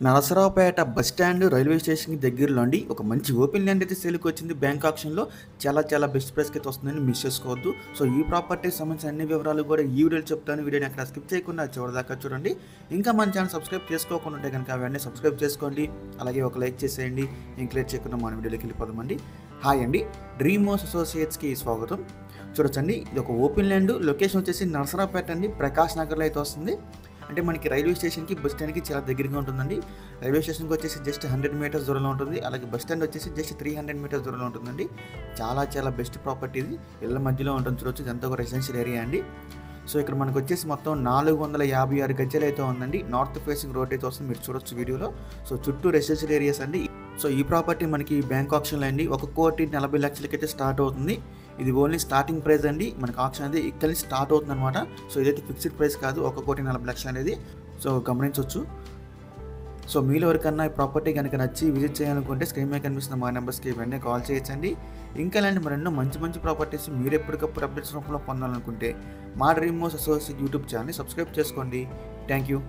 Narasaraopet bus stand railway స్టేషన్‌కి దగ్గరలో అండి ఒక మంచి ఓపెన్ ల్యాండ్ అయితే సేల్‌కి వచ్చింది బ్యాంక్ ఆక్షన్‌లో. చాలా బెస్ట్ ప్రైస్‌కి అయితే వస్తుందండి. మిస్ చేసుకోవద్దు. సో ఈ ప్రాపర్టీకి సంబంధించిన అన్ని వివరాలు కూడా ఈ వీడియోలో చెప్తాను. వీడియోని ఎక్కడ స్కిప్ చేయకుండా చివరిదాకా చూడండి. ఇంకా మన ఛానల్ సబ్స్క్రైబ్ చేసుకోకుండా ఉంటే గనుక వెంటనే సబ్స్క్రైబ్ చేసుకోండి. అలాగే ఒక లైక్ చేసేయండి. ఇంక లేట్ చేయకుండా మన వీడియోలోకి వెళ్ళిపోదామండి. హాయ్ అండి. డ్రీమ్ హౌస్ అసోసియేట్స్‌కి స్వాగతం. చూడొచ్చండి ఇది ఒక ఓపెన్ ల్యాండ్. లొకేషన్ వచ్చేసి నరసరావుపేట అండి. ప్రకాష్ నగర్‌లో అయితే వస్తుంది. అంటే మనకి రైల్వే స్టేషన్‌కి బస్ స్టాండ్‌కి చాలా దగ్గరగా ఉంటుందండి. రైల్వే స్టేషన్‌కి వచ్చేసి జస్ట్ 100 మీటర్స్ దూరంలో ఉంటుంది. అలాగే బస్ స్టాండ్ వచ్చేసి జస్ట్ 300 మీటర్స్ దూరంలో ఉంటుందండి. చాలా బెస్ట్ ప్రాపర్టీ ఇది. ఇళ్ళ మధ్యలో ఉంటుంది చూడొచ్చు. ఇదంతా ఒక రెసిడెన్షియల్ ఏరియా అండి. సో ఇక్కడ మనకు వచ్చేసి మొత్తం 456 గజాలు అయితే ఉందండి. నార్త్ ఫేసింగ్ రోడ్ అయితే వస్తుంది. మీరు చూడొచ్చు వీడియోలో. సో చుట్టూ రెసిడెన్షియల్ ఏరియాస్ అండి. సో ఈ ప్రాపర్టీ మనకి బ్యాంక్ ఆక్షన్లో అండి 1,40,00,000 అయితే స్టార్ట్ అవుతుంది. ఇది ఓన్లీ స్టార్టింగ్ ప్రైస్ అండి. మనకి ఆప్షన్ అనేది ఇక్కడ నుంచి స్టార్ట్ అవుతుంది అనమాట. సో ఇదైతే ఫిక్స్డ్ ప్రైస్ కాదు 1,40,00,000 అనేది. సో గమనించవచ్చు. సో మీలో ఎవరికన్నా ఈ ప్రాపర్టీ కనుక నచ్చి విజిట్ చేయాలనుకుంటే స్క్రీన్ మీద కనిపిస్తున్న మా నెంబర్స్కి వెంటనే కాల్ చేయొచ్చండి. ఇంకా ఇలాంటి మరెన్నో మంచి ప్రాపర్టీస్ మీరు ఎప్పటికప్పుడు అప్డేట్స్ రూపంలో పొందాలనుకుంటే మా డ్రీమ్ హౌస్ అసోసియేట్ యూట్యూబ్ ఛానల్ని సబ్స్క్రైబ్ చేసుకోండి. Thank you.